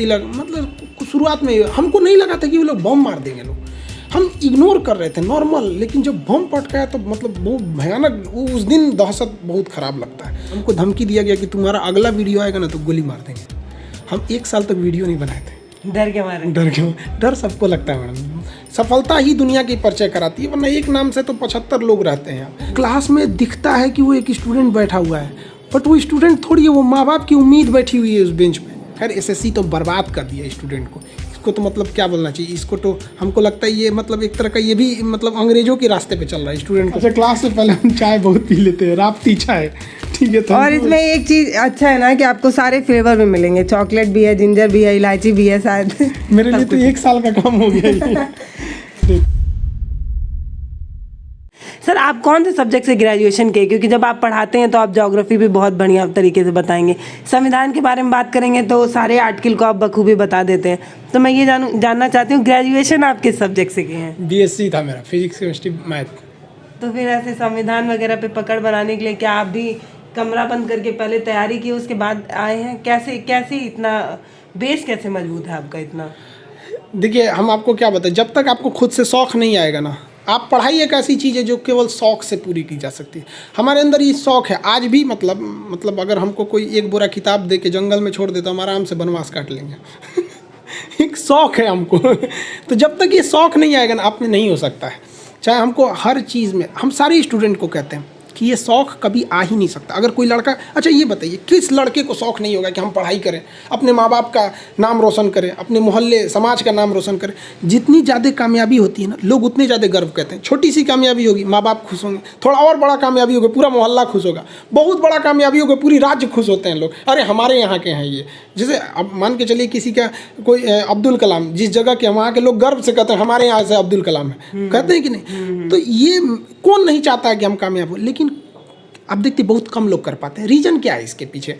तिलक, मतलब शुरुआत में हमको नहीं लगा था कि वो लोग बम मार देंगे लोग, हम इग्नोर कर रहे थे नॉर्मल, लेकिन जब बम पटकाया तो मतलब बहुत भयानक, उस दिन दहशत बहुत ख़राब लगता है। हमको धमकी दिया गया कि तुम्हारा अगला वीडियो आएगा ना तो गोली मार देंगे। हम 1 साल तक वीडियो नहीं बनाए थे, डर के मारे। डर सबको लगता है मैडम, सफलता ही दुनिया की परिचय कराती है, वरना एक नाम से तो 75 लोग रहते हैं। क्लास में दिखता है कि वो एक स्टूडेंट बैठा हुआ है, बट वो स्टूडेंट थोड़ी है, वो माँ बाप की उम्मीद बैठी हुई है उस बेंच पे। खैर एसएससी तो बर्बाद कर दिया स्टूडेंट को, इसको तो मतलब क्या बोलना चाहिए, इसको तो हमको लगता है ये मतलब एक तरह का ये भी मतलब अंग्रेजों के रास्ते पे चल रहा है स्टूडेंट। अच्छा, क्लास से पहले हम चाय बहुत पी लेते हैं, राप्ती चाय, ठीक है। और इसमें एक चीज़ अच्छा है ना कि आपको सारे फ्लेवर में मिलेंगे, चॉकलेट भी है, जिंजर भी है, इलायची भी है शायद। मेरे लिए तो 1 साल का काम हो गया। सर आप कौन से सब्जेक्ट से ग्रेजुएशन किए, क्योंकि जब आप पढ़ाते हैं तो आप ज्योग्राफी भी बहुत बढ़िया तरीके से बताएंगे, संविधान के बारे में बात करेंगे तो सारे आर्टिकल को आप बखूबी बता देते हैं, तो मैं ये जानना चाहती हूँ ग्रेजुएशन आप किस सब्जेक्ट से किए हैं? बीएससी था मेरा, फिजिक्स केमिस्ट्री मैथ। तो फिर ऐसे संविधान वगैरह पे पकड़ बनाने के लिए क्या आप भी कमरा बंद करके पहले तैयारी की उसके बाद आए हैं? कैसे इतना बेस कैसे मजबूत है आपका इतना? देखिए हम आपको क्या बताएं, जब तक आपको खुद से शौक़ नहीं आएगा ना, आप पढ़ाई एक ऐसी चीज़ है जो केवल शौक़ से पूरी की जा सकती है। हमारे अंदर ये शौक़ है आज भी, मतलब अगर हमको कोई एक बोरा किताब दे के जंगल में छोड़ दे तो हम आराम से वनवास काट लेंगे। एक शौक़ है हमको। तो जब तक ये शौक़ नहीं आएगा ना, आप में नहीं हो सकता है। चाहे हमको हर चीज़ में, हम सारे स्टूडेंट को कहते हैं कि ये शौक़ कभी आ ही नहीं सकता। अगर कोई लड़का, अच्छा ये बताइए किस लड़के को शौक़ नहीं होगा कि हम पढ़ाई करें, अपने माँ बाप का नाम रोशन करें, अपने मोहल्ले समाज का नाम रोशन करें। जितनी ज़्यादा कामयाबी होती है ना, लोग उतने ज़्यादा गर्व कहते हैं। छोटी सी कामयाबी होगी, माँ बाप खुश होंगे, थोड़ा और बड़ा कामयाबी होगा, पूरा मोहल्ला खुश होगा, बहुत बड़ा कामयाबी होगा, पूरी राज्य खुश होते हैं लोग, अरे हमारे यहाँ के हैं ये। जैसे अब मान के चलिए किसी का कोई अब्दुल कलाम, जिस जगह के, वहाँ के लोग गर्व से कहते हैं हमारे यहाँ से अब्दुल कलाम है, कहते हैं कि नहीं? तो ये कौन नहीं चाहता है कि हम कामयाब हो, लेकिन अब देखते बहुत कम लोग कर पाते हैं। रीज़न क्या है इसके पीछे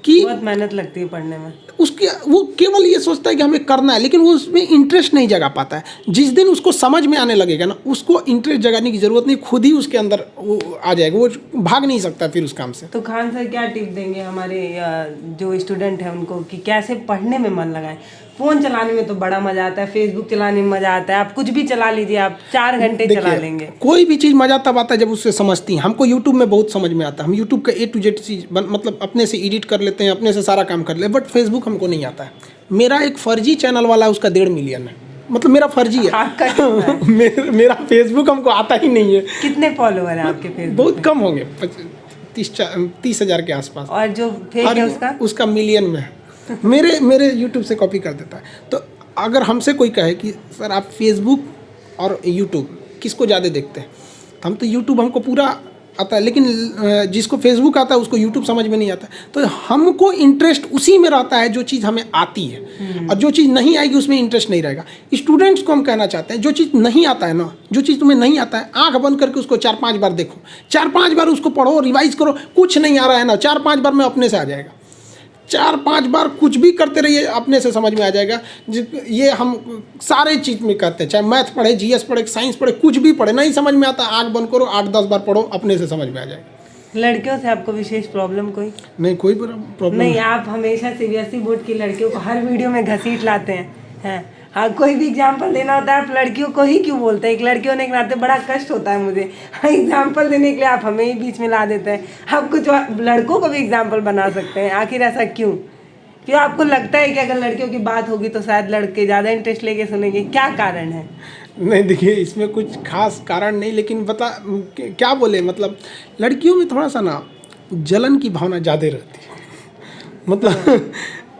कि बहुत मेहनत लगती है पढ़ने में, उसके वो केवल ये सोचता है कि हमें करना है, लेकिन वो उसमें इंटरेस्ट नहीं जगा पाता है। जिस दिन उसको समझ में आने लगेगा ना, उसको इंटरेस्ट जगाने की ज़रूरत नहीं, खुद ही उसके अंदर वो आ जाएगा, वो भाग नहीं सकता फिर उस काम से। तो खान सर क्या टिप देंगे हमारे जो स्टूडेंट हैं उनको कि कैसे पढ़ने में मन लगाएं? फ़ोन चलाने में तो बड़ा मज़ा आता है, फेसबुक चलाने में मज़ा आता है, आप कुछ भी चला लीजिए, आप 4 घंटे चला लेंगे। कोई भी चीज़ मज़ा तब आता है जब उससे समझती हैं। हमको यूट्यूब में बहुत समझ में आता है, हम यूट्यूब का A to Z चीज़ मतलब अपने से एडिट कर लेते हैं, अपने से सारा काम कर लेते हैं, बट फेसबुक हमको नहीं आता है। मेरा एक फर्जी चैनल वाला है, उसका 1.5 मिलियन है, मतलब मेरा फर्जी है। मेरा फेसबुक हमको आता ही नहीं है। कितने फॉलोअर हैं आपके फेसबुक? बहुत कम होंगे, 30,000 के आसपास। और जो फेक है उसका मिलियन में है। मेरे यूट्यूब से कॉपी कर देता है। तो अगर हमसे कोई कहे कि सर आप फेसबुक और यूट्यूब किसको ज़्यादा देखते हैं, तो हम तो यूट्यूब हमको पूरा आता है, लेकिन जिसको फेसबुक आता है उसको यूट्यूब समझ में नहीं आता। तो हमको इंटरेस्ट उसी में रहता है जो चीज़ हमें आती है, और जो चीज़ नहीं आएगी उसमें इंटरेस्ट नहीं रहेगा। स्टूडेंट्स को हम कहना चाहते हैं, जो चीज़ नहीं आता है ना, जो चीज़ तुम्हें नहीं आता है, आंख बंद करके उसको 4-5 बार देखो, 4-5 बार उसको पढ़ो, रिवाइज करो। कुछ नहीं आ रहा है ना, 4-5 बार में अपने से आ जाएगा। 4-5 बार कुछ भी करते रहिए, अपने से समझ में आ जाएगा। ये हम सारे चीज़ में कहते हैं, चाहे मैथ पढ़े, जीएस पढ़े, साइंस पढ़े, कुछ भी पढ़े, नहीं समझ में आता आंख बंद करो, 8-10 बार पढ़ो, अपने से समझ में आ जाएगा। लड़कियों से आपको विशेष प्रॉब्लम कोई? नहीं, कोई प्रॉब्लम नहीं। आप हमेशा सीबीएसई बोर्ड की लड़कियों को हर वीडियो में घसीट लाते हैं। हाँ, कोई भी एग्जाम्पल देना होता है आप लड़कियों को ही क्यों बोलते हैं? एक लड़की होने के नाते बड़ा कष्ट होता है मुझे। हाँ, एग्जाम्पल देने के लिए आप हमें ही बीच में ला देते हैं। आप कुछ लड़कों को भी एग्जाम्पल बना सकते हैं, आखिर ऐसा क्यों? क्यों आपको लगता है कि अगर लड़कियों की बात होगी तो शायद लड़के ज़्यादा इंटरेस्ट लेके सुनेंगे? क्या कारण है? नहीं, देखिए इसमें कुछ खास कारण नहीं, लेकिन क्या बोले, मतलब लड़कियों में थोड़ा सा ना जलन की भावना ज़्यादा रहती है, मतलब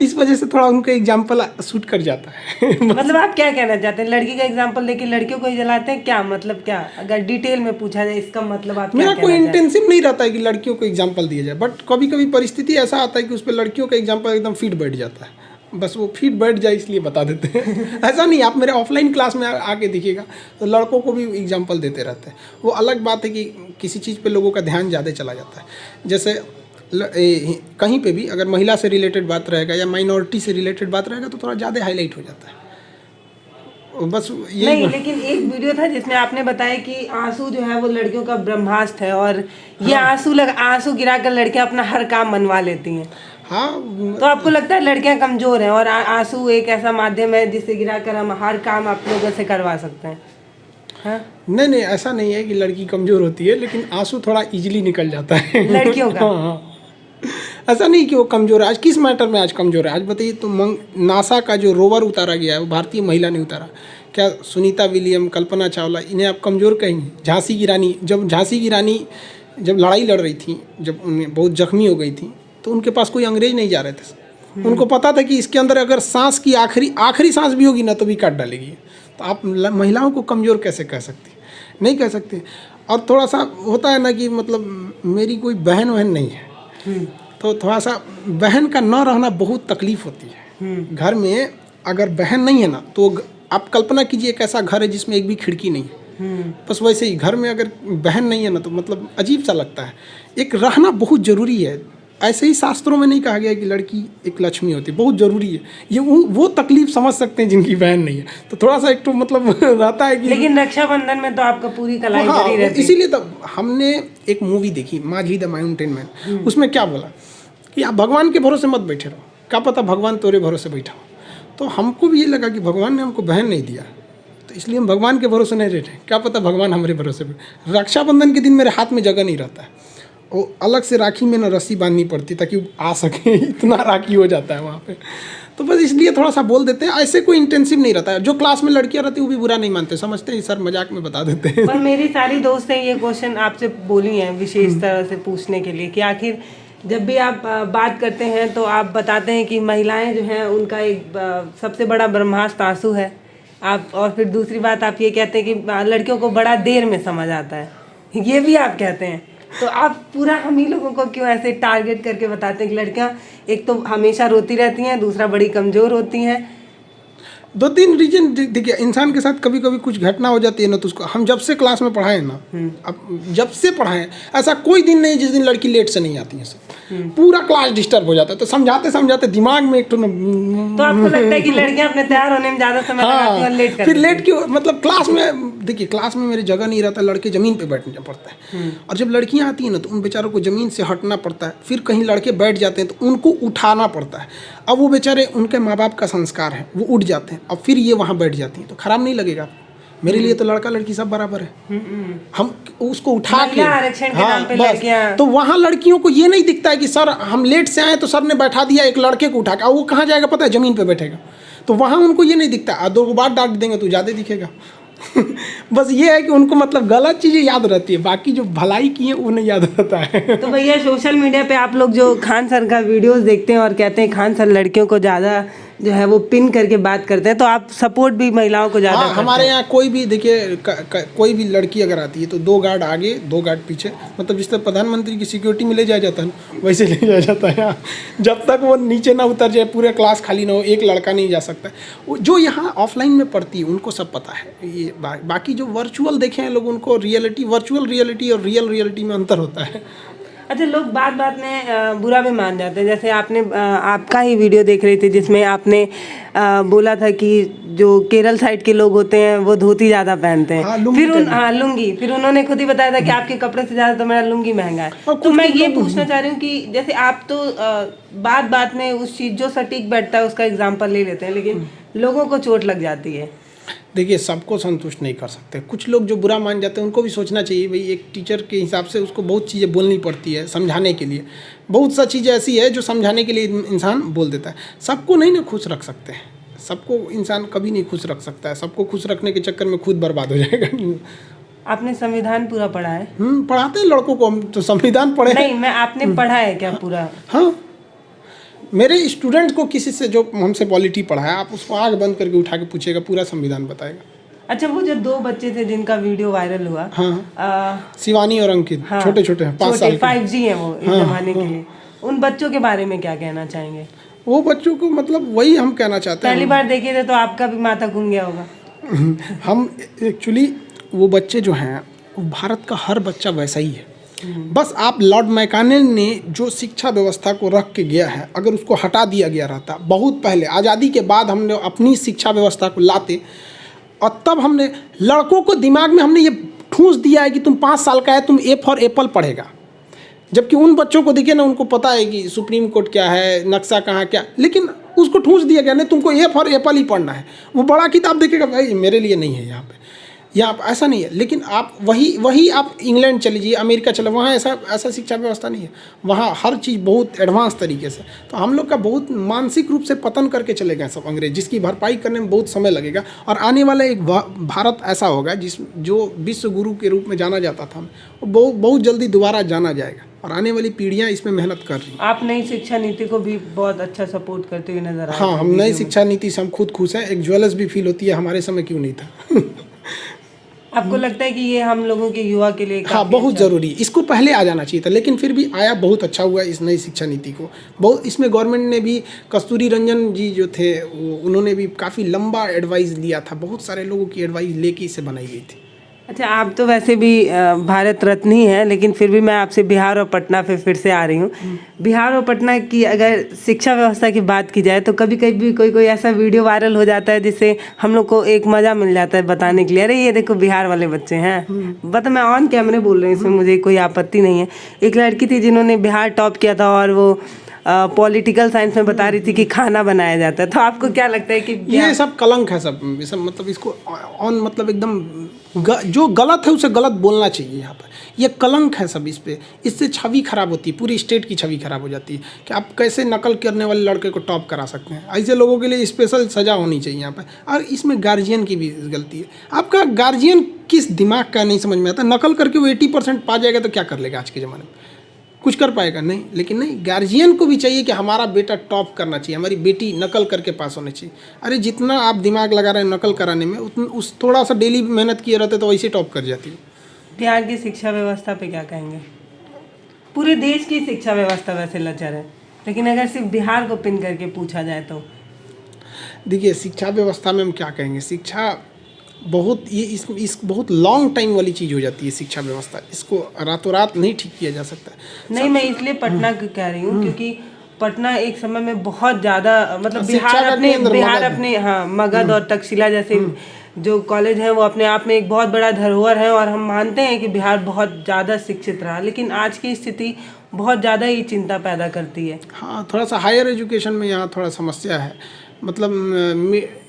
इस वजह से थोड़ा उनका एग्जाम्पल सूट कर जाता है। मतलब आप क्या कहना चाहते हैं? लड़की का एग्जाम्पल देके लड़कियों को ही जलाते हैं क्या? मतलब क्या, अगर डिटेल में पूछा जाए इसका मतलब आप क्या मेरा कोई इंटेंसिव नहीं रहता है कि लड़कियों को एग्जाम्पल दिया जाए, बट कभी कभी परिस्थिति ऐसा आता है कि उस पर लड़कियों का एग्जाम्पल एकदम फिट बैठ जाता है, बस वो फिट बैठ जाए इसलिए बता देते हैं। ऐसा नहीं, आप मेरे ऑफलाइन क्लास में आके दिखिएगा तो लड़कों को भी एग्जाम्पल देते रहते हैं। वो अलग बात है कि किसी चीज़ पे लोगों का ध्यान ज़्यादा चला जाता है। जैसे कहीं पे भी अगर महिला से रिलेटेड बात रहेगा या माइनॉरिटी से रिलेटेड बात रहेगा तो थोड़ा ज़्यादा हाईलाइट हो जाता है। बस ये नहीं, लेकिन एक वीडियो था जिसमें आपने बताया कि आंसू जो है वो लड़कियों का ब्रह्मास्त्र है, और ये आंसू गिराकर लड़कियां अपना हर काम मनवा लेती हैं। हाँ तो आपको लगता है लड़कियां कमजोर हैं और आंसू एक ऐसा माध्यम है जिससे गिराकर हम हर काम आप लोगों से करवा सकते हैं? हाँ? नहीं नहीं, ऐसा नहीं है कि लड़की कमज़ोर होती है, लेकिन आंसू थोड़ा इजीली निकल जाता है लड़कियों का? हाँ, ऐसा नहीं कि वो कमज़ोर है। आज किस मैटर में आज कमज़ोर है? आज बताइए तो नासा का जो रोवर उतारा गया है वो भारतीय महिला ने उतारा। क्या सुनीता विलियम, कल्पना चावला, इन्हें आप कमज़ोर कहेंगे? झांसी की रानी, जब झांसी की रानी जब लड़ाई लड़ रही थी, जब उन्हें बहुत जख्मी हो गई थी, तो उनके पास कोई अंग्रेज नहीं जा रहे थे। उनको पता था कि इसके अंदर अगर सांस की आखिरी सांस भी होगी ना तो भी काट डालेगी। तो आप महिलाओं को कमज़ोर कैसे कह सकती? नहीं कह सकते। और थोड़ा सा होता है ना कि मतलब मेरी कोई बहन वहन नहीं है, तो थोड़ा सा बहन का न रहना बहुत तकलीफ होती है। घर में अगर बहन नहीं है ना तो आप कल्पना कीजिए एक ऐसा घर है जिसमें एक भी खिड़की नहीं है। बस वैसे ही घर में अगर बहन नहीं है ना तो मतलब अजीब सा लगता है। एक रहना बहुत ज़रूरी है। ऐसे ही शास्त्रों में नहीं कहा गया है कि लड़की एक लक्ष्मी होती है, बहुत ज़रूरी है। ये वो तकलीफ समझ सकते हैं जिनकी बहन नहीं है। तो थोड़ा सा एक तो मतलब रहता है कि लेकिन रक्षाबंधन में तो आपका पूरी कलाई भरी रहती है। इसीलिए तो हमने एक मूवी देखी माझी द माउंटेन मैन, उसमें क्या बोला कि आप भगवान के भरोसे मत बैठे रहो, क्या पता भगवान तोरे भरोसे बैठा हो। तो हमको भी ये लगा कि भगवान ने हमको बहन नहीं दिया, तो इसलिए हम भगवान के भरोसे नहीं रहते, क्या पता भगवान हमारे भरोसे पे। रक्षाबंधन के दिन मेरे हाथ में जगह नहीं रहता है, वो अलग से राखी में ना रस्सी बांधनी पड़ती ताकि वो आ सके इतना राखी हो जाता है वहाँ पे। तो बस इसलिए थोड़ा सा बोल देते हैं, ऐसे कोई इंटेंसिव नहीं रहता है। जो क्लास में लड़कियाँ रहती है वो भी बुरा नहीं मानते, समझते हैं सर मजाक में बता देते हैं। पर मेरी सारी दोस्त हैं ये क्वेश्चन आपसे बोली हैं विशेष तरह से पूछने के लिए कि आखिर जब भी आप बात करते हैं तो आप बताते हैं कि महिलाएं जो हैं उनका एक सबसे बड़ा ब्रह्मास्त्र आंसू है। आप और फिर दूसरी बात आप ये कहते हैं कि लड़कियों को बड़ा देर में समझ आता है, ये भी आप कहते हैं। तो आप पूरा हम ही लोगों को क्यों ऐसे टारगेट करके बताते हैं कि लड़कियां एक तो हमेशा रोती रहती हैं, दूसरा बड़ी कमज़ोर होती हैं? दो तीन रीजन देखिए, इंसान के साथ कभी कभी कुछ घटना हो जाती है ना, तो उसको हम जब से क्लास में पढ़ाएं ना, अब जब से पढ़ाएं ऐसा कोई दिन नहीं जिस दिन लड़की लेट से नहीं आती है। सब पूरा क्लास डिस्टर्ब हो जाता है। तो समझाते समझाते दिमाग में एक तो आपको लगता है कि लड़कियां अपने तैयार होने में ज़्यादा समय लगाती हैं और लेट फिर लेट क्यों? मतलब क्लास में देखिए, क्लास में मेरी जगह नहीं रहता, लड़के ज़मीन पे बैठना पड़ता है। और जब लड़कियां आती हैं ना तो उन बेचारों को ज़मीन से हटना पड़ता है। फिर कहीं लड़के बैठ जाते हैं तो उनको उठाना पड़ता है। अब वो बेचारे, उनके माँ बाप का संस्कार है, वो उठ जाते हैं और फिर ये वहाँ बैठ जाती हैं। तो खराब नहीं लगेगा? मेरे लिए तो लड़का लड़की सब बराबर है। हम उसको उठा के आरक्षण के नाम पे लड़कियां, तो वहाँ लड़कियों को ये नहीं दिखता है कि सर हम लेट से आए तो सर ने बैठा दिया एक लड़के को उठा के, वो कहाँ जाएगा पता है? ज़मीन पे बैठेगा। तो वहाँ उनको ये नहीं दिखता। 2 बार डांट देंगे तो ज़्यादा दिखेगा। बस ये है कि उनको मतलब गलत चीज़ें याद रहती है, बाकी जो भलाई की है वो नहीं याद रहता है। तो भैया सोशल मीडिया पे आप लोग जो खान सर का वीडियोस देखते हैं और कहते हैं खान सर लड़कियों को ज़्यादा जो है वो पिन करके बात करते हैं, तो आप सपोर्ट भी महिलाओं को ज़्यादा? हमारे यहाँ कोई भी देखिए कोई भी लड़की अगर आती है तो 2 गार्ड आगे 2 गार्ड पीछे, मतलब जिस तरह प्रधानमंत्री की सिक्योरिटी में ले जाया जाता है वैसे ले जाया जाता है। जब तक वो नीचे ना उतर जाए, पूरे क्लास खाली ना हो, एक लड़का नहीं जा सकता। जो यहाँ ऑफलाइन में पढ़ती है उनको सब पता है। ये बाकी जो वर्चुअल देखे हैं लोग, उनको रियलिटी, वर्चुअल रियलिटी और रियल रियलिटी में अंतर होता है। अच्छा, लोग बात बात में बुरा भी मान जाते हैं। जैसे आपने आपका ही वीडियो देख रही थी जिसमें आपने बोला था कि जो केरल साइड के लोग होते हैं वो धोती ज़्यादा पहनते हैं। लुंगी। फिर उन्होंने खुद ही बताया था कि आपके कपड़े से ज़्यादा तो मेरा लुंगी महंगा है। तो मैं ये पूछना चाह रही हूँ कि जैसे आप तो बात बात में उस चीज़ जो सटीक बैठता है उसका एग्जाम्पल ले लेते हैं, लेकिन लोगों को चोट लग जाती है। देखिए, सबको संतुष्ट नहीं कर सकते। कुछ लोग जो बुरा मान जाते हैं उनको भी सोचना चाहिए भाई, एक टीचर के हिसाब से उसको बहुत चीज़ें बोलनी पड़ती है समझाने के लिए। बहुत सा चीज़ें ऐसी है जो समझाने के लिए इंसान बोल देता है। सबको नहीं ना खुश रख सकते हैं, सबको इंसान कभी नहीं खुश रख सकता है। सबको खुश रखने के चक्कर में खुद बर्बाद हो जाएगा। आपने संविधान पूरा पढ़ा है? पढ़ाते हैं लड़कों को हम तो संविधान पढ़े नहीं, मैं आपने पढ़ा है क्या पूरा? हाँ, मेरे स्टूडेंट को किसी से जो हमसे पॉलिटी पढ़ा है, आप उसको आँख बंद करके उठा के पूछेगा, पूरा संविधान बताएगा। अच्छा, वो जो 2 बच्चे थे जिनका वीडियो वायरल हुआ, हाँ, शिवानी और अंकित, छोटे छोटे 5 साल के, 5G है वो इस जमाने के लिए, उन बच्चों के बारे में क्या कहना चाहेंगे? वो बच्चों को मतलब वही हम कहना चाहते हैं। पहली बार देखे थे तो आपका भी माथा घूम गया होगा। हम एक्चुअली वो बच्चे जो हैं वो भारत का हर बच्चा वैसा ही है। बस आप लॉर्ड मैकाले ने जो शिक्षा व्यवस्था को रख के गया है, अगर उसको हटा दिया गया रहता बहुत पहले, आज़ादी के बाद हमने अपनी शिक्षा व्यवस्था को लाते और तब हमने लड़कों को दिमाग में हमने ये ठूंस दिया है कि तुम 5 साल का है, तुम ए फॉर एप्पल पढ़ेगा। जबकि उन बच्चों को देखिए ना, उनको पता है कि सुप्रीम कोर्ट क्या है, नक्शा कहाँ क्या, लेकिन उसको ठूंस दिया गया, नहीं तुमको ए फॉर एप्पल ही पढ़ना है। वो बड़ा किताब देखेगा, भाई मेरे लिए नहीं है यहाँ पे, यहाँ ऐसा नहीं है। लेकिन आप वही आप इंग्लैंड चले जाइए, अमेरिका चले, वहाँ ऐसा शिक्षा व्यवस्था नहीं है। वहाँ हर चीज़ बहुत एडवांस तरीके से। तो हम लोग का बहुत मानसिक रूप से पतन करके चले गए सब अंग्रेज, जिसकी भरपाई करने में बहुत समय लगेगा। और आने वाला एक भारत ऐसा होगा जो विश्व गुरु के रूप में जाना जाता था, वो बहुत जल्दी दोबारा जाना जाएगा, और आने वाली पीढ़ियाँ इसमें मेहनत कर रही हैं। आप नई शिक्षा नीति को भी बहुत अच्छा सपोर्ट करते हुए नजर आए। हाँ, हम नई शिक्षा नीति से हम खुद खुश हैं। एक ज्वेलर्स भी फील होती है, हमारे समय क्यों नहीं था। आपको लगता है कि ये हम लोगों के युवा के लिए हाँ, बहुत ज़रूरी, इसको पहले आ जाना चाहिए था, लेकिन फिर भी आया, बहुत अच्छा हुआ इस नई शिक्षा नीति को। बहुत इसमें गवर्नमेंट ने भी, कस्तूरी रंजन जी जो थे उन्होंने भी काफ़ी लंबा एडवाइस दिया था, बहुत सारे लोगों की एडवाइस लेके इसे बनाई गई थी। अच्छा, आप तो वैसे भी भारत रत्न ही हैं, लेकिन फिर भी मैं आपसे बिहार और पटना पे फिर से आ रही हूँ। बिहार और पटना की अगर शिक्षा व्यवस्था की बात की जाए तो कभी कभी कोई ऐसा वीडियो वायरल हो जाता है जिससे हम लोग को एक मज़ा मिल जाता है बताने के लिए, अरे ये देखो बिहार वाले बच्चे हैं। बता, मैं ऑन कैमरे बोल रही हूँ, इसमें मुझे कोई आपत्ति नहीं है। एक लड़की थी जिन्होंने बिहार टॉप किया था, और वो पॉलिटिकल साइंस में बता रही थी कि खाना बनाया जाता है। तो आपको क्या लगता है कि ये सब कलंक है, सब मतलब इसको ऑन मतलब एकदम जो गलत है उसे गलत बोलना चाहिए। यहाँ पर ये कलंक है सब, इस पे, इससे छवि खराब होती है, पूरी स्टेट की छवि खराब हो जाती है कि आप कैसे नकल करने वाले लड़के को टॉप करा सकते हैं। ऐसे लोगों के लिए स्पेशल सज़ा होनी चाहिए यहाँ पर। और इसमें गार्जियन की भी गलती है। आपका गार्जियन किस दिमाग का नहीं समझ में आता। नकल करके वो 80% पा जाएगा तो क्या कर लेगा आज के ज़माने में, कुछ कर पाएगा नहीं। लेकिन नहीं, गार्जियन को भी चाहिए कि हमारा बेटा टॉप करना चाहिए, हमारी बेटी नकल करके पास होनी चाहिए। अरे जितना आप दिमाग लगा रहे हैं नकल कराने में, उस थोड़ा सा डेली मेहनत किए रहते तो वैसे टॉप कर जाती है। बिहार की शिक्षा व्यवस्था पे क्या कहेंगे? पूरे देश की शिक्षा व्यवस्था वैसे लचर है, लेकिन अगर सिर्फ बिहार को पिन करके पूछा जाए तो देखिए, शिक्षा व्यवस्था में हम क्या कहेंगे, शिक्षा बहुत ये इस बहुत लॉन्ग टाइम वाली चीज़ हो जाती है शिक्षा व्यवस्था। इसको रातों रात नहीं ठीक किया जा सकता। नहीं, मैं इसलिए पटना की कह रही हूँ क्योंकि पटना एक समय में बहुत ज़्यादा, मतलब बिहार अपने हाँ मगध और तक्षशिला जैसे जो कॉलेज हैं वो अपने आप में एक बहुत बड़ा धरोहर है, और हम मानते हैं कि बिहार बहुत ज़्यादा शिक्षित रहा, लेकिन आज की स्थिति बहुत ज़्यादा ही चिंता पैदा करती है। हाँ, थोड़ा सा हायर एजुकेशन में यहाँ थोड़ा समस्या है। मतलब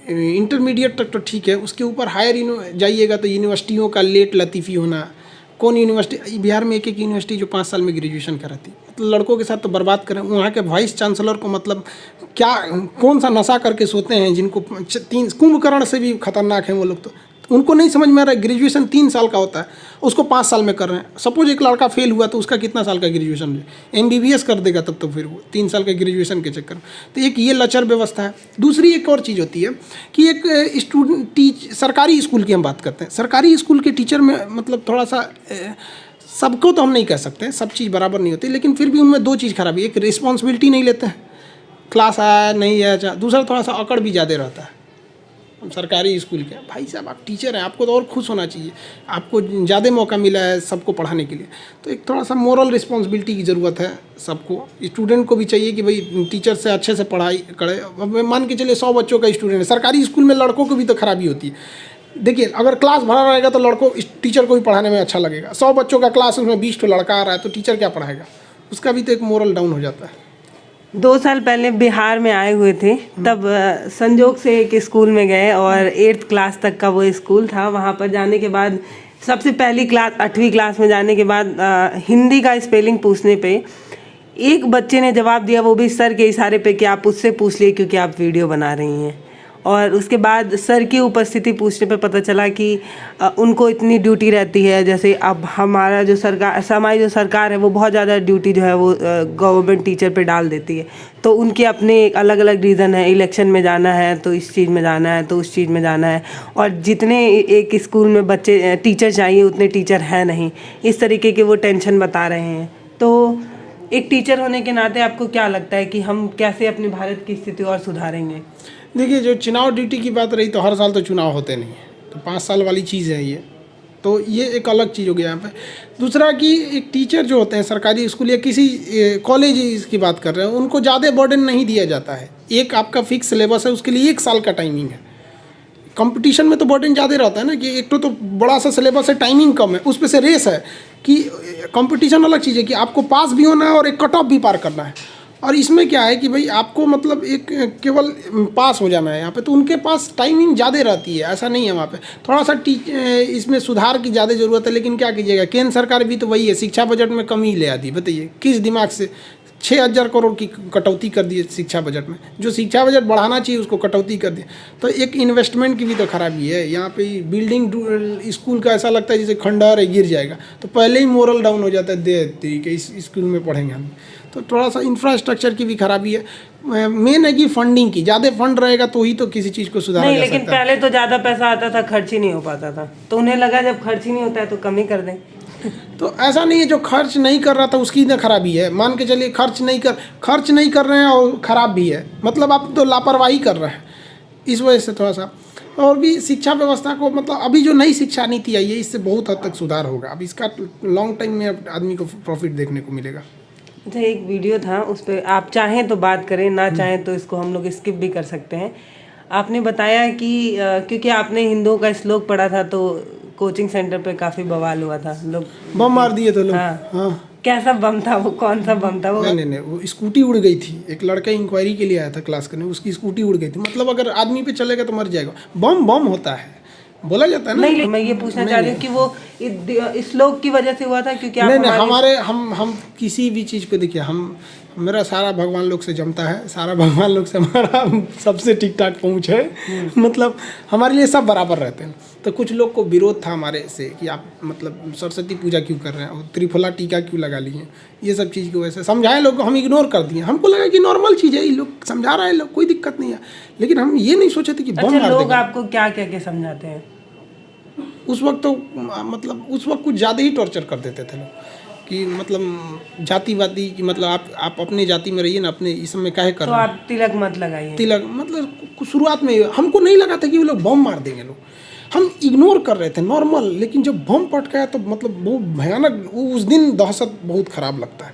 इंटरमीडिएट तक तो ठीक है, उसके ऊपर हायर जाइएगा तो यूनिवर्सिटियों का लेट लतीफ़ी होना। कौन यूनिवर्सिटी, बिहार में एक यूनिवर्सिटी जो 5 साल में ग्रेजुएशन कराती, मतलब लड़कों के साथ तो बर्बाद करें। वहाँ के वाइस चांसलर को मतलब क्या, कौन सा नशा करके सोते हैं, जिनको 3 कुंभकर्ण से भी खतरनाक हैं वो लोग। तो उनको नहीं समझ में आ रहा है, ग्रेजुएशन 3 साल का होता है, उसको 5 साल में कर रहे हैं। सपोज एक लड़का फेल हुआ तो उसका कितना साल का ग्रेजुएशन है, MBBS कर देगा तब तो फिर वो 3 साल के ग्रेजुएशन के चक्कर में। तो एक ये लचर व्यवस्था है। दूसरी एक और चीज़ होती है कि एक सरकारी स्कूल की हम बात करते हैं, सरकारी स्कूल के टीचर में मतलब थोड़ा सा सबको तो हम नहीं कह सकते, सब चीज़ बराबर नहीं होती, लेकिन फिर भी उनमें 2 चीज़ खराबी, एक रिस्पॉन्सिबिलिटी नहीं लेते हैं, क्लास आया नहीं आया, दूसरा थोड़ा सा अकड़ भी ज़्यादा रहता है। हम सरकारी स्कूल के भाई साहब, आप टीचर हैं, आपको तो और खुश होना चाहिए, आपको ज़्यादा मौका मिला है सबको पढ़ाने के लिए। तो एक थोड़ा सा मोरल रिस्पॉन्सिबिलिटी की ज़रूरत है सबको। स्टूडेंट को भी चाहिए कि भाई टीचर से अच्छे से पढ़ाई करे। अब मान के चलिए 100 बच्चों का स्टूडेंट है, सरकारी स्कूल में लड़कों को भी तो खराबी होती है। देखिए, अगर क्लास भरा रहेगा तो लड़कों टीचर को भी पढ़ाने में अच्छा लगेगा। 100 बच्चों का क्लास, उसमें 20 तो लड़का आ रहा है तो टीचर क्या पढ़ाएगा, उसका भी तो एक मोरल डाउन हो जाता है। 2 साल पहले बिहार में आए हुए थे, तब संजोग से एक स्कूल में गए, और 8th क्लास तक का वो स्कूल था। वहाँ पर जाने के बाद सबसे पहली क्लास 8वीं क्लास में जाने के बाद हिंदी का स्पेलिंग पूछने पे एक बच्चे ने जवाब दिया, वो भी सर के इशारे पे, कि आप उससे पूछ लिए क्योंकि आप वीडियो बना रही हैं। और उसके बाद सर की उपस्थिति पूछने पे पता चला कि उनको इतनी ड्यूटी रहती है। जैसे अब हमारा जो हमारी जो सरकार है वो बहुत ज़्यादा ड्यूटी जो है वो गवर्नमेंट टीचर पे डाल देती है। तो उनके अपने अलग अलग रीज़न है, इलेक्शन में जाना है तो इस चीज़ में जाना है, तो उस चीज़ में जाना है, और जितने एक स्कूल में बच्चे टीचर चाहिए उतने टीचर हैं नहीं, इस तरीके के वो टेंशन बता रहे हैं। तो एक टीचर होने के नाते आपको क्या लगता है कि हम कैसे अपने भारत की स्थिति और सुधारेंगे? देखिए, जो चुनाव ड्यूटी की बात रही तो हर साल तो चुनाव होते नहीं है, तो 5 साल वाली चीज़ है ये, तो ये एक अलग चीज़ हो गया यहाँ पे। दूसरा कि एक टीचर जो होते हैं सरकारी स्कूल या किसी कॉलेज की बात कर रहे हैं, उनको ज़्यादा बर्डन नहीं दिया जाता है। एक आपका फिक्स सिलेबस है, उसके लिए 1 साल का टाइमिंग है। कंपटीशन में तो बर्डन ज़्यादा रहता है ना, कि एक तो बड़ा सा सिलेबस है, टाइमिंग कम है, उस पे से रेस है कि कंपटीशन अलग चीज़ है कि आपको पास भी होना है और एक कट ऑफ भी पार करना है। और इसमें क्या है कि भाई आपको मतलब एक केवल पास हो जाना है यहाँ पे, तो उनके पास टाइमिंग ज़्यादा रहती है, ऐसा नहीं है वहाँ पे। थोड़ा सा इसमें सुधार की ज़्यादा ज़रूरत है, लेकिन क्या कीजिएगा, केंद्र सरकार भी तो वही है, शिक्षा बजट में कमी ले आती है। बताइए किस दिमाग से 6,000 करोड़ की कटौती कर दी है शिक्षा बजट में, जो शिक्षा बजट बढ़ाना चाहिए उसको कटौती कर दी। तो एक इन्वेस्टमेंट की भी तो खराबी है यहाँ पे। बिल्डिंग स्कूल का ऐसा लगता है जैसे खंडहर है, गिर जाएगा, तो पहले ही मोरल डाउन हो जाता है दे कि इस स्कूल में पढ़ेंगे हम। तो थोड़ा सा इंफ्रास्ट्रक्चर की भी खराबी है। मेन है कि फंडिंग की, ज़्यादा फंड रहेगा तो ही तो किसी चीज़ को सुधारा जा सकता है। लेकिन पहले तो ज़्यादा पैसा आता था, खर्च ही नहीं हो पाता था, तो उन्हें लगा जब खर्च ही नहीं होता है तो कम ही कर दें। तो ऐसा नहीं है जो खर्च नहीं कर रहा था उसकी ना खराबी है, मान के चलिए खर्च नहीं कर रहे हैं और ख़राब भी है, मतलब आप तो लापरवाही कर रहे हैं। इस वजह से थोड़ा सा और भी शिक्षा व्यवस्था को, मतलब अभी जो नई शिक्षा नीति आई है इससे बहुत हद तक सुधार होगा। अब इसका लॉन्ग टाइम में आदमी को प्रॉफिट देखने को मिलेगा। अच्छा, एक वीडियो था उस पर आप चाहें तो बात करें, ना चाहें तो इसको हम लोग स्किप भी कर सकते हैं। आपने बताया कि क्योंकि आपने हिंदुओं का श्लोक पढ़ा था तो कोचिंग सेंटर पे काफ़ी बवाल हुआ था, लोग बम मार दिए थे लोग। हाँ। कैसा बम था वो, कौन सा बम था वो? नहीं, वो स्कूटी उड़ गई थी। एक लड़का इंक्वायरी के लिए आया था क्लास करने, उसकी स्कूटी उड़ गई थी। मतलब अगर आदमी पे चलेगा तो मर जाएगा। बम होता है, बोला जाता है ना। नहीं, मैं ये पूछना चाह रही हूँ कि वो श्लोक की वजह से हुआ था, क्योंकि नहीं, हमारे हम किसी भी चीज़ को देखिए, मेरा सारा भगवान लोग से जमता है, सारा भगवान लोग से हमारा सबसे ठीक ठाक पहुँच है। मतलब हमारे लिए सब बराबर रहते हैं। तो कुछ लोग को विरोध था हमारे से कि आप मतलब सरस्वती पूजा क्यों कर रहे हैं और त्रिफला टीका क्यों लगा लिए, ये सब चीज़ की वजह से समझाए लोग को, हम इग्नोर कर दिए। हमको लगा कि नॉर्मल चीज़ है, ये लोग समझा रहा है, लोग कोई दिक्कत नहीं है, लेकिन हम ये नहीं सोचे थे कि बम मार लोग आपको क्या क्या क्या समझाते हैं? उस वक्त तो मतलब उस वक्त कुछ ज़्यादा ही टॉर्चर कर देते थे लोग कि मतलब जातिवादी की, मतलब आप अपने जाति में रहिए ना, अपने इस में काहे कर तो रहे हैं। आप तिलक मत लगाइए। तिलक मतलब शुरुआत में हमको नहीं लगा था कि वो लोग बम मार देंगे, लोग हम इग्नोर कर रहे थे नॉर्मल, लेकिन जब बम पटकाया तो मतलब बहुत भयानक, उस दिन दहशत बहुत ख़राब लगता है।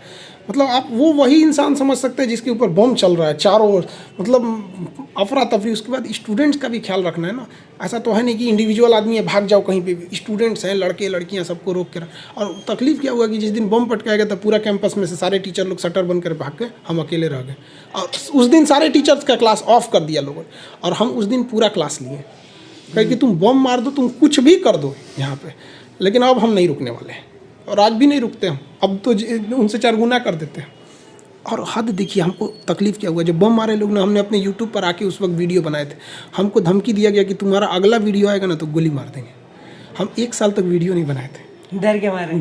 मतलब आप वही इंसान समझ सकते हैं जिसके ऊपर बम चल रहा है चारों ओर, मतलब अफरा तफरी। उसके बाद स्टूडेंट्स का भी ख्याल रखना है ना, ऐसा तो है नहीं कि इंडिविजुअल आदमी है भाग जाओ कहीं पे भी। स्टूडेंट्स हैं, लड़के लड़कियां, सबको रोक के रख। और तकलीफ क्या हुआ कि जिस दिन बम पटकाया गया था पूरा कैंपस में से सारे टीचर लोग शटर बंद कर भाग गए, हम अकेले रह गए। और उस दिन सारे टीचर्स का क्लास ऑफ कर दिया लोगों ने, और हम उस दिन पूरा क्लास लिए, कहे कि तुम बम मार दो, तुम कुछ भी कर दो यहाँ पे, लेकिन अब हम नहीं रुकने वाले हैं। और आज भी नहीं रुकते हम, अब तो उनसे 4 गुना कर देते हैं। और हद देखिए हमको तकलीफ़ क्या हुआ, जब बम मारे लोग ना, हमने अपने यूट्यूब पर आके उस वक्त वीडियो बनाए थे। हमको धमकी दिया गया कि तुम्हारा अगला वीडियो आएगा ना तो गोली मार देंगे। हम 1 साल तक वीडियो नहीं बनाए थे, डर के मारे।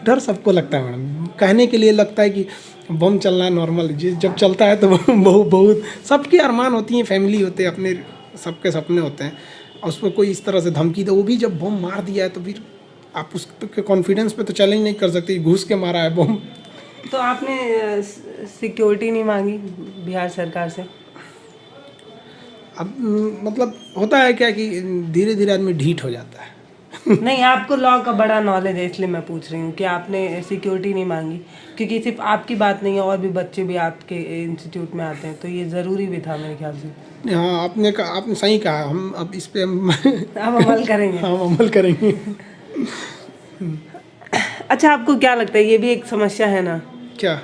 डर सबको लगता है मैडम, कहने के लिए लगता है कि बम चलना नॉर्मल, जब चलता है तो बहुत सबके अरमान होती हैं, फैमिली होते हैं, अपने सबके सपने होते हैं, और उस पर कोई इस तरह से धमकी दो, वो भी जब बम मार दिया है तो फिर आप उसके कॉन्फिडेंस पे तो चैलेंज नहीं कर सकते, घुस के मारा है बम। तो आपने सिक्योरिटी नहीं मांगी बिहार सरकार से? अब मतलब होता है क्या कि धीरे धीरे आदमी ढीठ हो जाता है। नहीं, आपको लॉ का बड़ा नॉलेज है, इसलिए मैं पूछ रही हूँ कि आपने सिक्योरिटी नहीं मांगी, क्योंकि सिर्फ आपकी बात नहीं है, और भी बच्चे भी आपके इंस्टीट्यूट में आते हैं, तो ये ज़रूरी भी था मेरे ख्याल से। हाँ, आपने सही कहा। हम अब इस पे हम अमल करेंगे। हम अमल करेंगे। अच्छा, आपको क्या लगता है, ये भी एक समस्या है ना? क्या?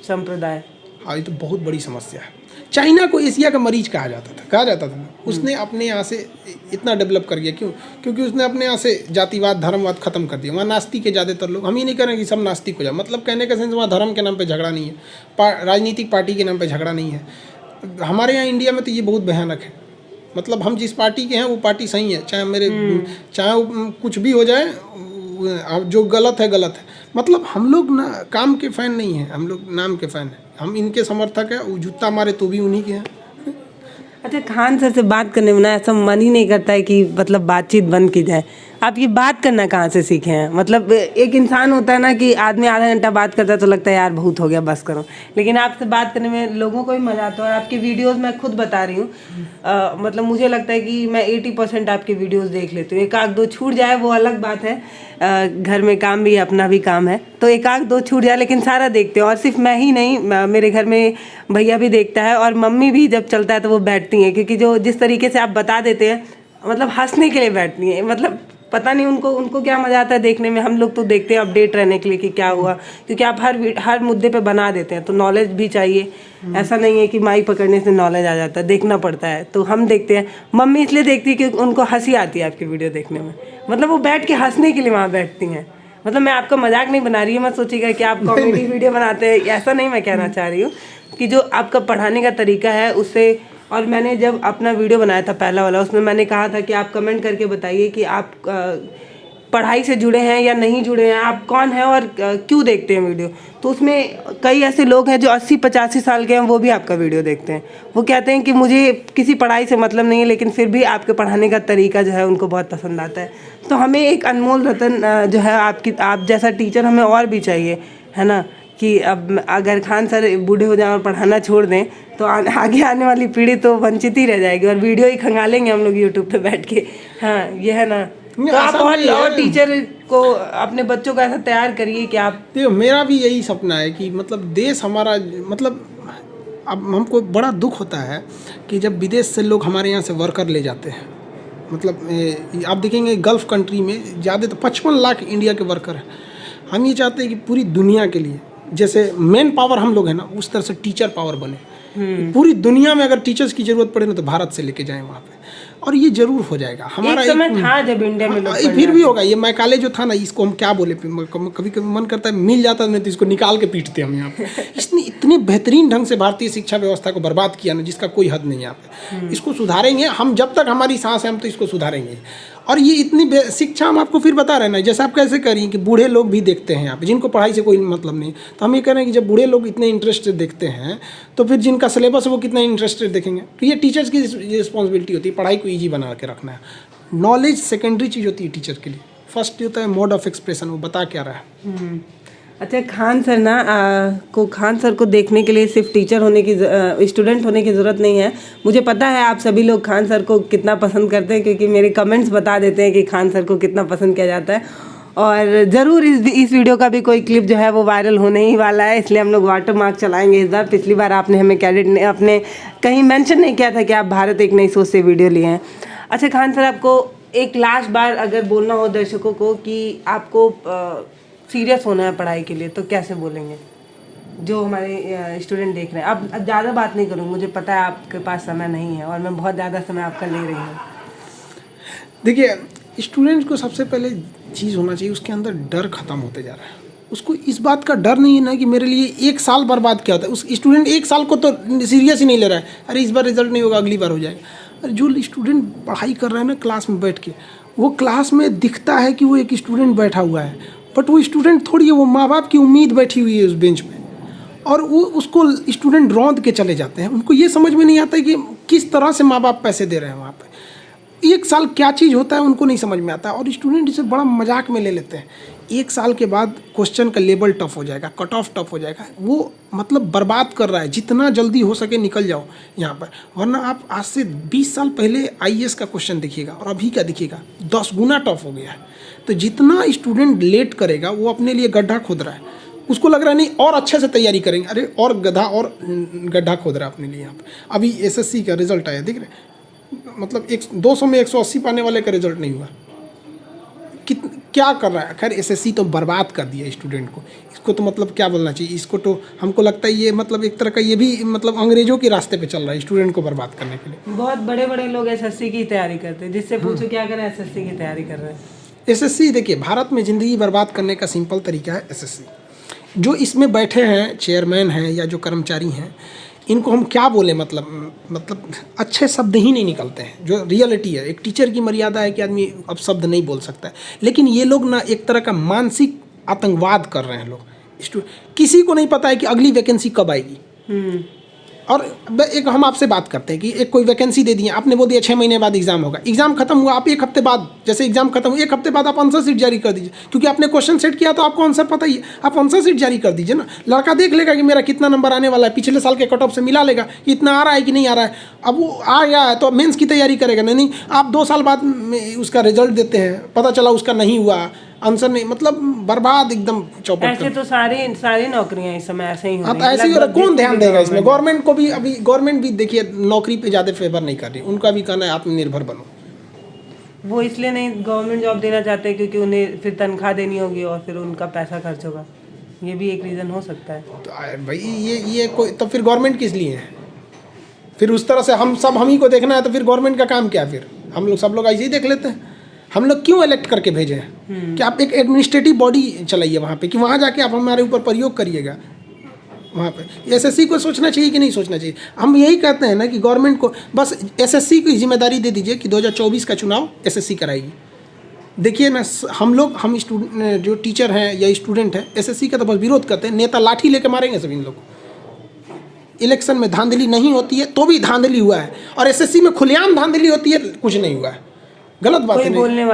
संप्रदाय। हाँ, ये तो बहुत बड़ी समस्या है। चाइना को एशिया का मरीज कहा जाता था। उसने अपने यहाँ से इतना डेवलप कर गया, क्यों? क्योंकि उसने अपने यहाँ से जातिवाद धर्मवाद खत्म कर दिया। वहाँ नास्तिक के ज़्यादातर लोग, हम ये नहीं कह रहे कि सब नास्तिक हो जाए, मतलब कहने का सेंस वहाँ धर्म के नाम पे झगड़ा नहीं है, राजनीतिक पार्टी के नाम पे झगड़ा नहीं है। हमारे यहाँ इंडिया में तो ये बहुत भयानक है। मतलब हम जिस पार्टी के हैं वो पार्टी सही है, चाहे कुछ भी हो जाए, जो गलत है गलत है। मतलब हम लोग ना काम के फ़ैन नहीं हैं, हम लोग नाम के फ़ैन हैं। हम इनके समर्थक हैं, वो जूता मारे तो भी उन्हीं के हैं। अच्छा, खान सर से बात करने में ना ऐसा मन ही नहीं करता है कि मतलब बातचीत बंद की जाए। आप ये बात करना कहाँ से सीखे हैं? मतलब एक इंसान होता है ना कि आदमी आधा घंटा बात करता है तो लगता है यार बहुत हो गया, बस करो, लेकिन आपसे बात करने में लोगों को भी मज़ा आता है। और आपके वीडियोस मैं खुद बता रही हूँ, मतलब मुझे लगता है कि मैं 80% आपके वीडियोस देख लेती हूँ। एक आध दो छूट जाए वो अलग बात है, घर में काम भी है, अपना भी काम है, तो एक आध दो छूट जाए, लेकिन सारा देखते हो। और सिर्फ मैं ही नहीं, मेरे घर में भैया भी देखता है, और मम्मी भी जब चलता है तो वो बैठती हैं, क्योंकि जो जिस तरीके से आप बता देते हैं मतलब हंसने के लिए बैठती हैं। मतलब पता नहीं उनको क्या मजा आता है देखने में। हम लोग तो देखते हैं अपडेट रहने के लिए कि क्या हुआ, क्योंकि आप हर मुद्दे पे बना देते हैं, तो नॉलेज भी चाहिए। ऐसा नहीं है कि माई पकड़ने से नॉलेज आ जाता है, देखना पड़ता है। तो हम देखते हैं, मम्मी इसलिए देखती है कि उनको हंसी आती है आपकी वीडियो देखने में। मतलब वो बैठ के हंसने के लिए वहाँ बैठती हैं। मतलब मैं आपका मजाक नहीं बना रही हूँ, मैं सोचिएगा कि आप कॉमेडी वीडियो बनाते हैं, ऐसा नहीं मैं कहना चाह रही हूँ। कि जो आपका पढ़ाने का तरीका है उससे, और मैंने जब अपना वीडियो बनाया था पहला वाला, उसमें मैंने कहा था कि आप कमेंट करके बताइए कि आप पढ़ाई से जुड़े हैं या नहीं जुड़े हैं, आप कौन हैं और क्यों देखते हैं वीडियो। तो उसमें कई ऐसे लोग हैं जो 80-85 साल के हैं, वो भी आपका वीडियो देखते हैं। वो कहते हैं कि मुझे किसी पढ़ाई से मतलब नहीं है, लेकिन फिर भी आपके पढ़ाने का तरीका जो है उनको बहुत पसंद आता है। तो हमें एक अनमोल रतन जो है आप जैसा टीचर हमें और भी चाहिए, है ना। कि अब अगर खान सर बूढ़े हो जाएं और पढ़ाना छोड़ दें तो आगे आने वाली पीढ़ी तो वंचित ही रह जाएगी, और वीडियो ही खंगालेंगे हम लोग यूट्यूब पे बैठ के। हाँ, ये है ना। तो आप और टीचर को, अपने बच्चों को ऐसा तैयार करिए कि आप। देखो, मेरा भी यही सपना है कि मतलब देश हमारा, मतलब अब हमको बड़ा दुख होता है कि जब विदेश से लोग हमारे यहाँ से वर्कर ले जाते हैं। मतलब आप देखेंगे गल्फ़ कंट्री में ज़्यादा तो 55 लाख इंडिया के वर्कर हैं। हम ये चाहते हैं कि पूरी दुनिया के लिए, जैसे मैन पावर हम लोग हैं ना, उस तरह से टीचर पावर बने। पूरी दुनिया में अगर टीचर्स की ज़रूरत पड़े ना तो भारत से लेके जाएं वहाँ पे, और ये जरूर हो जाएगा। हमारा एक समय था जब इंडिया में लोग फिर भी होगा। ये मैकाले जो था ना, इसको हम क्या बोले, कभी कभी मन करता है मिल जाता नहीं तो इसको निकाल के पीटते हम यहाँ पे। इसने इतने बेहतरीन ढंग से भारतीय शिक्षा व्यवस्था को बर्बाद किया ना, जिसका कोई हद नहीं है यहाँ पे। इसको सुधारेंगे हम, जब तक हमारी सांस है हम तो इसको सुधारेंगे। और ये इतनी शिक्षा हम आपको फिर बता रहे हैं ना, जैसे आप कैसे करिए कि बूढ़े लोग भी देखते हैं यहाँ पे, जिनको पढ़ाई से कोई मतलब नहीं। तो हम ये कह रहे हैं कि जब बूढ़े लोग इतने इंटरेस्टेड देखते हैं तो फिर जिनका सिलेबस है वो कितना इंटरेस्टेड देखेंगे। तो ये टीचर्स की रिस्पॉन्सिबिलिटी होती है पढ़ाई को ईजी बना के रखना है। नॉलेज सेकेंडरी चीज़ होती है टीचर के लिए, फर्स्ट होता है मोड ऑफ एक्सप्रेशन, वो बता क्या रहा है। अच्छा, खान सर ना खान सर को देखने के लिए सिर्फ टीचर होने की, स्टूडेंट होने की ज़रूरत नहीं है। मुझे पता है आप सभी लोग खान सर को कितना पसंद करते हैं, क्योंकि मेरे कमेंट्स बता देते हैं कि खान सर को कितना पसंद किया जाता है। और ज़रूर इस वीडियो का भी कोई क्लिप जो है वो वायरल होने ही वाला है, इसलिए हम लोग वाटर मार्क चलाएंगे इस बार। पिछली बार आपने हमें क्रेडिट अपने कहीं मेंशन नहीं किया था कि आप भारत एक नई सोच से वीडियो लिए हैं। अच्छा खान सर, आपको एक लास्ट बार अगर बोलना हो दर्शकों को कि आपको सीरियस होना है पढ़ाई के लिए, तो कैसे बोलेंगे जो हमारे स्टूडेंट देख रहे हैं? अब ज़्यादा बात नहीं करूँगी, मुझे पता है आपके पास समय नहीं है और मैं बहुत ज़्यादा समय आपका ले रही हूँ। देखिए, स्टूडेंट को सबसे पहले चीज़ होना चाहिए, उसके अंदर डर खत्म होते जा रहा है। उसको इस बात का डर नहीं है ना कि मेरे लिए 1 साल बर्बाद क्या होता है। उस स्टूडेंट 1 साल को तो सीरियस ही नहीं ले रहा है, अरे इस बार रिजल्ट नहीं होगा अगली बार हो जाएगा। अरे जो स्टूडेंट पढ़ाई कर रहा है ना क्लास में बैठ के, वो क्लास में दिखता है कि वो एक स्टूडेंट बैठा हुआ है, बट वो स्टूडेंट थोड़ी है, वो माँ बाप की उम्मीद बैठी हुई है उस बेंच में, और वो उसको स्टूडेंट रौंद के चले जाते हैं। उनको ये समझ में नहीं आता है कि किस तरह से माँ बाप पैसे दे रहे हैं वहाँ पे। 1 साल क्या चीज़ होता है उनको नहीं समझ में आता, और स्टूडेंट इसे बड़ा मजाक में ले लेते हैं। 1 साल के बाद क्वेश्चन का लेवल टफ हो जाएगा, कट ऑफ टफ हो जाएगा, वो मतलब बर्बाद कर रहा है। जितना जल्दी हो सके निकल जाओ यहाँ पर, वरना आप आज से 20 साल पहले IAS का क्वेश्चन देखिएगा और अभी क्या दिखेगा, 10 गुना टफ हो गया है। तो जितना स्टूडेंट लेट करेगा वो अपने लिए गड्ढा खोद रहा है। उसको लग रहा है नहीं और अच्छे से तैयारी करेंगे, अरे और गधा और गड्ढा खोद रहा है अपने लिए यहाँ पर। अभी SSC का रिजल्ट आया, देख रहे, मतलब 200 में 180 पाने वाले का रिजल्ट नहीं हुआ। क्या कर रहा है? खैर SSC तो बर्बाद कर दिया स्टूडेंट को, इसको तो मतलब क्या बोलना चाहिए, इसको तो हमको लगता है ये मतलब एक तरह का ये भी मतलब अंग्रेजों के रास्ते पे चल रहा है स्टूडेंट को बर्बाद करने के लिए। बहुत बड़े बड़े लोग SSC की तैयारी करते हैं, जिससे पूछो क्या करें, SSC की तैयारी कर रहे हैं। SSC देखिए, भारत में ज़िंदगी बर्बाद करने का सिंपल तरीका है SSC। जो इसमें बैठे हैं, चेयरमैन हैं या जो कर्मचारी हैं, इनको हम क्या बोले, मतलब अच्छे शब्द ही नहीं निकलते हैं। जो रियलिटी है, एक टीचर की मर्यादा है कि आदमी अब शब्द नहीं बोल सकता है, लेकिन ये लोग ना एक तरह का मानसिक आतंकवाद कर रहे हैं लोग। किसी को नहीं पता है कि अगली वैकेंसी कब आएगी। और एक हम आपसे बात करते हैं कि एक कोई वैकेंसी दे दी, आपने बोल दिया 6 महीने बाद एग्जाम होगा, एग्जाम खत्म हुआ, आप 1 हफ्ते बाद, जैसे एग्जाम खत्म हुआ 1 हफ्ते बाद आप आंसर शीट जारी कर दीजिए, क्योंकि आपने क्वेश्चन सेट किया तो आपको आंसर पता ही है, आप आंसर शीट जारी कर दीजिए ना। लड़का देख लेगा कि मेरा कितना नंबर आने वाला है, पिछले साल के कट ऑफ से मिला लेगा कि इतना आ रहा है कि नहीं आ रहा है। अब वो आ गया है तो मेंस की तैयारी करेगा। नहीं, आप 2 साल बाद उसका रिजल्ट देते हैं, पता चला उसका नहीं हुआ, आंसर नहीं, मतलब बर्बाद एकदम चौपट। ऐसे तो सारी नौकरियां इस समय ऐसे ही हो रही हैं। ऐसे ही हो रहा, कौन ध्यान देगा इसमें? गवर्नमेंट भी देखिए नौकरी पे ज़्यादा फेवर नहीं कर रही, उनका भी कहना है आत्मनिर्भर बनो। वो इसलिए नहीं गवर्नमेंट जॉब देना चाहते क्योंकि उन्हें फिर तनख्वाह देनी होगी और फिर उनका पैसा खर्च होगा, ये भी एक रीज़न हो सकता है। तो भाई ये कोई तो फिर गवर्नमेंट किस लिए है? फिर उस तरह से हम ही को देखना है तो फिर गवर्नमेंट का काम क्या? फिर हम लोग सब लोग ऐसे ही देख लेते हैं। हम लोग क्यों इलेक्ट करके भेजे हैं कि आप एक एडमिनिस्ट्रेटिव बॉडी चलाइए वहाँ पे, कि वहाँ जाके आप हमारे ऊपर प्रयोग करिएगा। वहाँ पे एसएससी को सोचना चाहिए कि नहीं सोचना चाहिए? हम यही कहते हैं ना कि गवर्नमेंट को बस एसएससी की जिम्मेदारी दे दीजिए कि 2024 का चुनाव एसएससी कराएगी। देखिए ना, हम स्टूडेंट जो टीचर हैं या स्टूडेंट हैं एसएससी का तो बस विरोध करते हैं, नेता लाठी लेके मारेंगे सब इन लोग को। इलेक्शन में धांधली नहीं होती है तो भी धांधली हुआ है, और एसएससी में खुलेआम धांधली होती है, कुछ नहीं हुआ है। गलत बात है,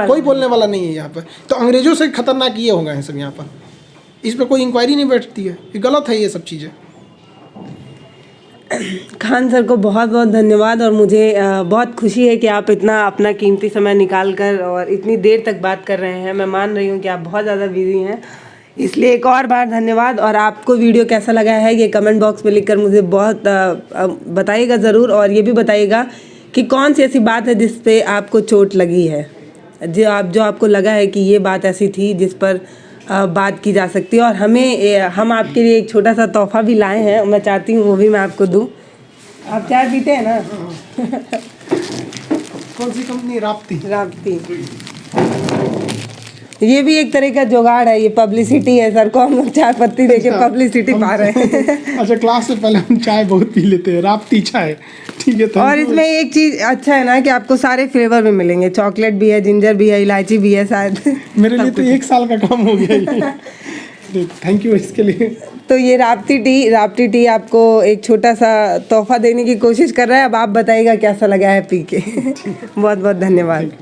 कोई बोलने वाला नहीं है यहाँ पर। तो अंग्रेजों से खतरनाक ये हो गए हैं सब यहाँ पर, इस पर कोई इंक्वायरी नहीं बैठती है, ये गलत है ये सब चीज़ें। खान सर को बहुत बहुत धन्यवाद, और मुझे बहुत खुशी है कि आप इतना अपना कीमती समय निकाल कर और इतनी देर तक बात कर रहे हैं। मैं मान रही हूँ कि आप बहुत ज़्यादा बिजी हैं, इसलिए एक और बार धन्यवाद। और आपको वीडियो कैसा लगा है ये कमेंट बॉक्स में लिखकर मुझे बहुत बताइएगा ज़रूर, और ये भी बताइएगा कि कौन सी ऐसी बात है जिस पे आपको चोट लगी है, जो आपको लगा है कि ये बात ऐसी थी जिस पर बात की जा सकती है। और हम आपके लिए एक छोटा सा तोहफा भी लाए हैं, मैं चाहती हूँ वो भी मैं आपको दूँ। आप चाय पीते हैं ना? कौन सी कंपनी? राप्ती। ये भी एक तरह का जुगाड़ है, ये पब्लिसिटी है। सर को हम लोग चाय पत्ती देके पब्लिसिटी पा रहे हैं। अच्छा, क्लास से पहले हम चाय बहुत पी लेते हैं, राप्ती चाय, ठीक है। और इसमें एक चीज़ अच्छा है ना कि आपको सारे फ्लेवर भी मिलेंगे, चॉकलेट भी है, जिंजर भी है, इलायची भी है शायद। मेरे लिए तो 1 साल का काम हो गया। थैंक यू इसके लिए। तो ये राप्ती टी आपको एक छोटा सा तोहफा देने की कोशिश कर रहा है। अब आप बताइएगा कैसा लगा है पी के। बहुत बहुत धन्यवाद।